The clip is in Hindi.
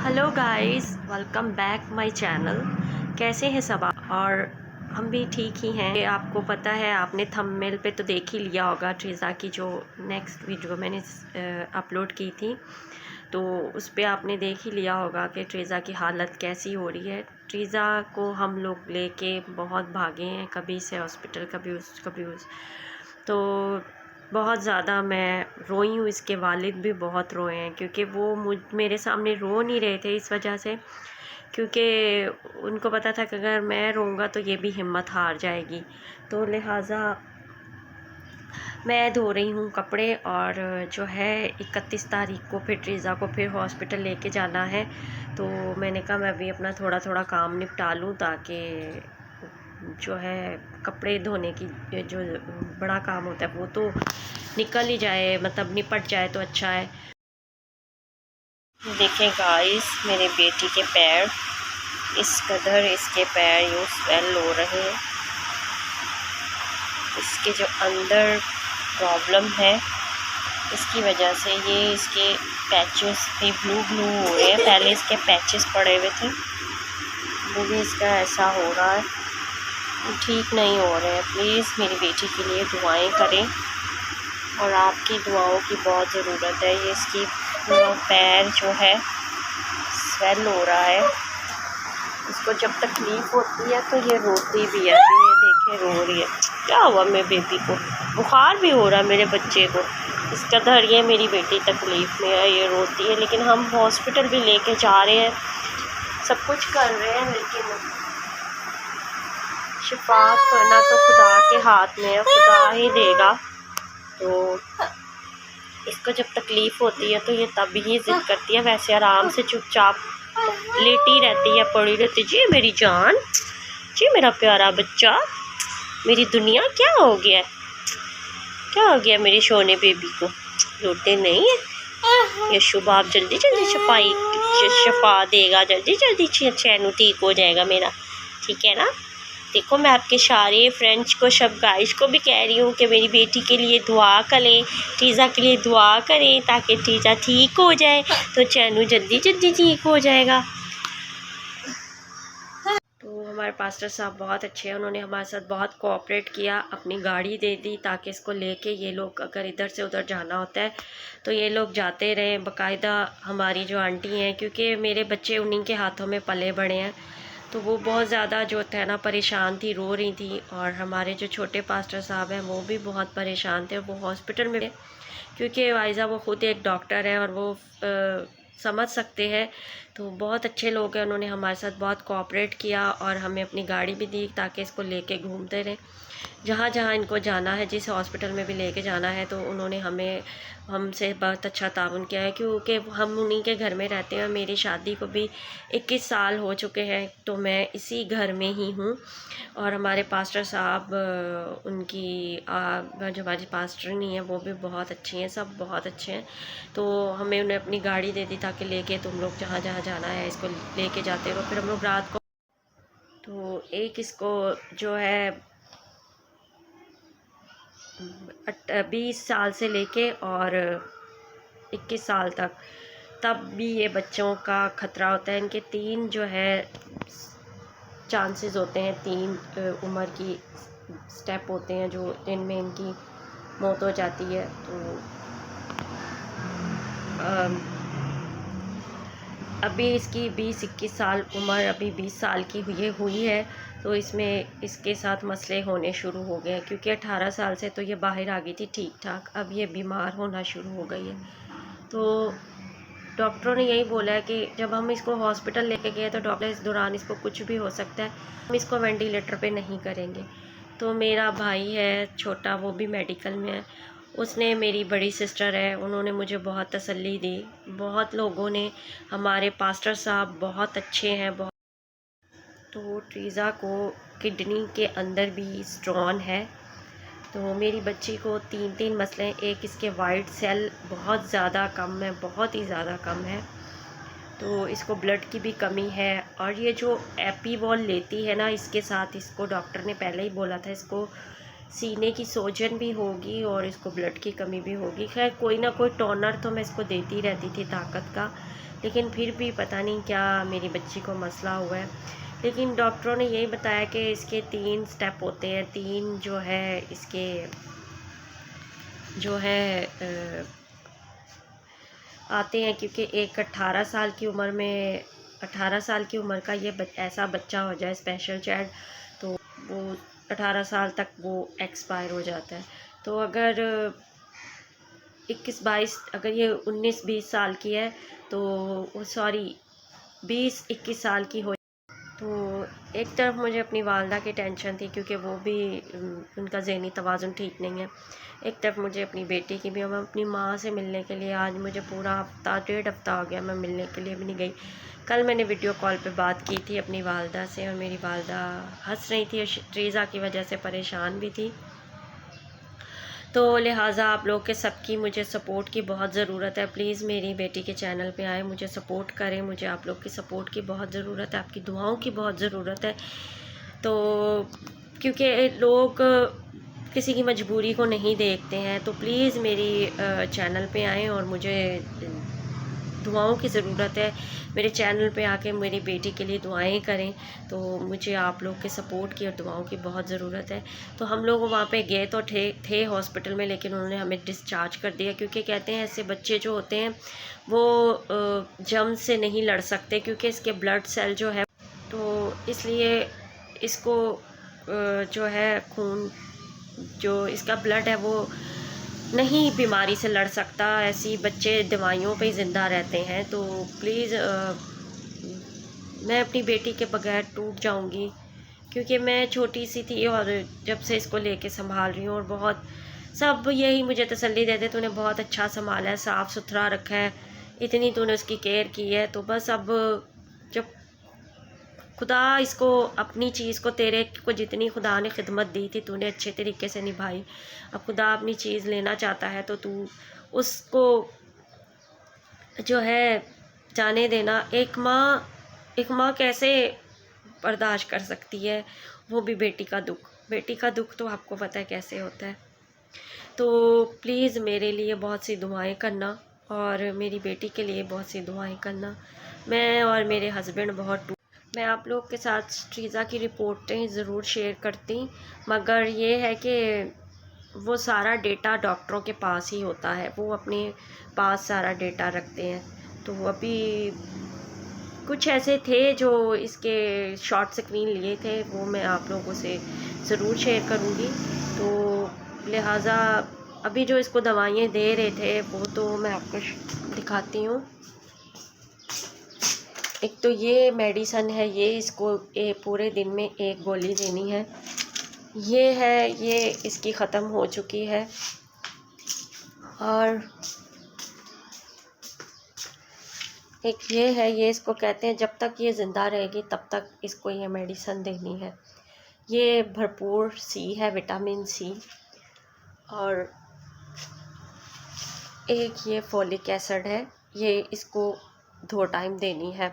Hello guys, welcome back my channel. कैसे हैं सब आप? और हम भी ठीक ही हैं। आपको पता है, आपने थंबनेल पे तो देख ही लिया होगा ट्रीज़ा की जो नेक्स्ट वीडियो मैंने अपलोड की थी, तो उस पर आपने देख ही लिया होगा कि ट्रीज़ा की हालत कैसी हो रही है। ट्रीज़ा को हम लोग लेके बहुत भागे हैं, कभी से हॉस्पिटल, कभी उस तो बहुत ज़्यादा मैं रोई हूँ। इसके वालिद भी बहुत रोए हैं क्योंकि वो मेरे सामने रो नहीं रहे थे इस वजह से, क्योंकि उनको पता था कि अगर मैं रोऊंगा तो ये भी हिम्मत हार जाएगी। तो लिहाजा मैं धो रही हूँ कपड़े, और जो है 31 तारीख को फिर ट्रीज़ा को फिर हॉस्पिटल लेके जाना है। तो मैंने कहा मैं भी अपना थोड़ा थोड़ा काम निपटा लूँ, ताकि जो है कपड़े धोने की जो बड़ा काम होता है वो तो निकल ही जाए, मतलब निपट जाए तो अच्छा है। देखें गाइस, मेरे बेटी के पैर, इस कदर इसके पैर यूँ स्वेल हो रहे हैं। इसके जो अंदर प्रॉब्लम है इसकी वजह से ये इसके पैचेस भी ब्लू हो रहे हैं। पहले इसके पैचेस पड़े हुए थे, वो भी इसका ऐसा हो रहा है, ठीक नहीं हो रहे हैं। प्लीज़ मेरी बेटी के लिए दुआएं करें, और आपकी दुआओं की बहुत ज़रूरत है। ये इसकी पूरा पैर जो है स्वेल हो रहा है। इसको जब तकलीफ़ होती है तो ये रोती भी है। अभी ये देखें रो रही है। क्या हुआ मेरे बेबी को? बुखार भी हो रहा है मेरे बच्चे को। इस कदर ये मेरी बेटी तकलीफ़ में है, ये रोती है। लेकिन हम हॉस्पिटल भी लेके जा रहे हैं, सब कुछ कर रहे हैं, लेकिन शिफा करना तो खुदा के हाथ में है, खुदा ही देगा। तो इसको जब तकलीफ़ होती है तो ये तब ही ज़िद करती है, वैसे आराम से चुपचाप लेटी रहती है, पड़ी रहती। जी मेरी जान, जी मेरा प्यारा बच्चा, मेरी दुनिया। क्या हो गया, क्या हो गया मेरी सोने बेबी को? रोते नहीं है ये शुभ। आप जल्दी जल्दी शफा देगा, जल्दी जल्दी चैनू ठीक हो जाएगा मेरा, ठीक है ना? देखो, मैं आपके सारे फ्रेंड्स को, सब गाइस को भी कह रही हूँ कि मेरी बेटी के लिए दुआ करें, ट्रीज़ा के लिए दुआ करें, ताकि ट्रीज़ा ठीक हो जाए तो चैनू जल्दी जल्दी ठीक हो जाएगा। तो हमारे पास्टर साहब बहुत अच्छे हैं, उन्होंने हमारे साथ बहुत कोऑपरेट किया, अपनी गाड़ी दे दी ताकि इसको लेके ये लोग अगर इधर से उधर जाना होता है तो ये लोग जाते रहें। बाकायदा हमारी जो आंटी हैं, क्योंकि मेरे बच्चे उन्हीं के हाथों में पले बड़े हैं, तो वो बहुत ज़्यादा जो थे ना परेशान थी, रो रही थी। और हमारे जो छोटे पास्टर साहब हैं वो भी बहुत परेशान थे, वो हॉस्पिटल में, क्योंकि वाइज़ा वो ख़ुद एक डॉक्टर है और वो समझ सकते हैं। तो बहुत अच्छे लोग हैं, उन्होंने हमारे साथ बहुत कोऑपरेट किया और हमें अपनी गाड़ी भी दी ताकि इसको लेके घूमते रहें जहाँ जहाँ इनको जाना है, जिस हॉस्पिटल में भी लेके जाना है। तो उन्होंने हमसे बहुत अच्छा ताउन किया है, क्योंकि हम उन्हीं के घर में रहते हैं। मेरी शादी को भी 21 साल हो चुके हैं, तो मैं इसी घर में ही हूँ। और हमारे पास्टर साहब, उनकी जो हमारी पास्टर नहीं है वो भी बहुत अच्छी हैं, सब बहुत अच्छे हैं। तो हमें उन्हें अपनी गाड़ी दे दी ताकि लेके तुम लोग जहाँ जहाँ जाना है इसको लेके जाते रहो। फिर हम लोग रात को, तो एक इसको जो है 20 साल से लेके और 21 साल तक, तब भी ये बच्चों का ख़तरा होता है। इनके 3 जो है चांसेस होते हैं, 3 उम्र की स्टेप होते हैं जो जिनमें इनकी मौत हो जाती है। तो अभी इसकी 20-21 साल उम्र, अभी 20 साल की हुई है, तो इसमें इसके साथ मसले होने शुरू हो गए हैं, क्योंकि 18 साल से तो ये बाहर आ गई थी ठीक ठाक, अब ये बीमार होना शुरू हो गई है। तो डॉक्टरों ने यही बोला है कि जब हम इसको हॉस्पिटल लेके गए तो डॉक्टर इस दौरान इसको कुछ भी हो सकता है, हम इसको वेंटिलेटर पे नहीं करेंगे। तो मेरा भाई है छोटा, वो भी मेडिकल में है, उसने, मेरी बड़ी सिस्टर है, उन्होंने मुझे बहुत तसल्ली दी। बहुत लोगों ने, हमारे पास्टर साहब बहुत अच्छे हैं, बहुत। तो ट्रीज़ा को किडनी के अंदर भी स्टोन है। तो मेरी बच्ची को 3 मसले हैं। एक, इसके वाइट सेल बहुत ज़्यादा कम है, बहुत ही ज़्यादा कम है, तो इसको ब्लड की भी कमी है। और ये जो एपीवॉल लेती है ना, इसके साथ इसको डॉक्टर ने पहले ही बोला था इसको सीने की सोजन भी होगी और इसको ब्लड की कमी भी होगी। खैर कोई ना कोई टोनर तो मैं इसको देती रहती थी ताकत का, लेकिन फिर भी पता नहीं क्या मेरी बच्ची को मसला हुआ है। लेकिन डॉक्टरों ने यही बताया कि इसके 3 स्टेप होते हैं, 3 जो है इसके जो है आते हैं, क्योंकि एक 18 साल की उम्र में 18 साल की उम्र का ये ऐसा बच्चा हो जाए स्पेशल चाइल्ड, तो वो 18 साल तक वो एक्सपायर हो जाता है। तो अगर 21-22 अगर ये 19-20 साल की है तो सॉरी 20-21 साल की हो, तो एक तरफ मुझे अपनी वालदा की टेंशन थी क्योंकि वो भी उनका ज़हनी तवाज़ुन ठीक नहीं है, एक तरफ मुझे अपनी बेटी की भी। और मैं अपनी माँ से मिलने के लिए आज मुझे पूरा हफ्ता 1.5 हफ्ता हो गया, मैं मिलने के लिए भी नहीं गई। कल मैंने वीडियो कॉल पे बात की थी अपनी वालदा से और मेरी वालदा हंस रही थी, ट्रीज़ा की वजह से परेशान भी थी। तो लिहाजा आप लोग के सबकी मुझे सपोर्ट की बहुत ज़रूरत है। प्लीज़ मेरी बेटी के चैनल पे आए, मुझे सपोर्ट करें। मुझे आप लोग की सपोर्ट की बहुत ज़रूरत है, आपकी दुआओं की बहुत ज़रूरत है। तो क्योंकि लोग किसी की मजबूरी को नहीं देखते हैं, तो प्लीज़ मेरी चैनल पे आएँ और मुझे दुआओं की ज़रूरत है। मेरे चैनल पे आके मेरी बेटी के लिए दुआएं करें, तो मुझे आप लोग के सपोर्ट की और दुआओं की बहुत ज़रूरत है। तो हम लोग वहाँ पे गए तो थे हॉस्पिटल में, लेकिन उन्होंने हमें डिस्चार्ज कर दिया, क्योंकि कहते हैं ऐसे बच्चे जो होते हैं वो जर्म से नहीं लड़ सकते, क्योंकि इसके ब्लड सेल जो है, तो इसलिए इसको जो है खून, जो इसका ब्लड है वो नहीं बीमारी से लड़ सकता। ऐसी बच्चे दवाइयों पे ही ज़िंदा रहते हैं। तो प्लीज़ मैं अपनी बेटी के बगैर टूट जाऊंगी, क्योंकि मैं छोटी सी थी और जब से इसको लेके संभाल रही हूँ, और बहुत सब यही मुझे तसल्ली देते, तूने बहुत अच्छा संभाला है, साफ़ सुथरा रखा है, इतनी तूने उसकी केयर की है। तो बस अब जब खुदा इसको अपनी चीज़ को, तेरे को जितनी खुदा ने खिदमत दी थी तूने अच्छे तरीके से निभाई, अब खुदा अपनी चीज़ लेना चाहता है तो तू उसको जो है जाने देना। एक माँ कैसे बर्दाश्त कर सकती है, वो भी बेटी का दुख। बेटी का दुख तो आपको पता है कैसे होता है। तो प्लीज़ मेरे लिए बहुत सी दुआएं करना और मेरी बेटी के लिए बहुत सी दुआएं करना। मैं और मेरे हस्बैंड बहुत मैं आप लोग के साथ ट्रीज़ा की रिपोर्टें ज़रूर शेयर करती, मगर ये है कि वो सारा डेटा डॉक्टरों के पास ही होता है, वो अपने पास सारा डेटा रखते हैं। तो अभी कुछ ऐसे थे जो इसके शॉर्ट स्क्रीन लिए थे, वो मैं आप लोगों से ज़रूर शेयर करूँगी। तो लिहाजा अभी जो इसको दवाइयाँ दे रहे थे वो तो मैं आपको दिखाती हूँ। एक तो ये मेडिसन है, ये इसको पूरे दिन में 1 गोली देनी है। ये है, ये इसकी ख़त्म हो चुकी है। और एक ये है, ये इसको कहते हैं जब तक ये ज़िंदा रहेगी तब तक इसको ये मेडिसन देनी है। ये भरपूर सी है, विटामिन सी। और एक ये फोलिक एसिड है, ये इसको 2 टाइम देनी है।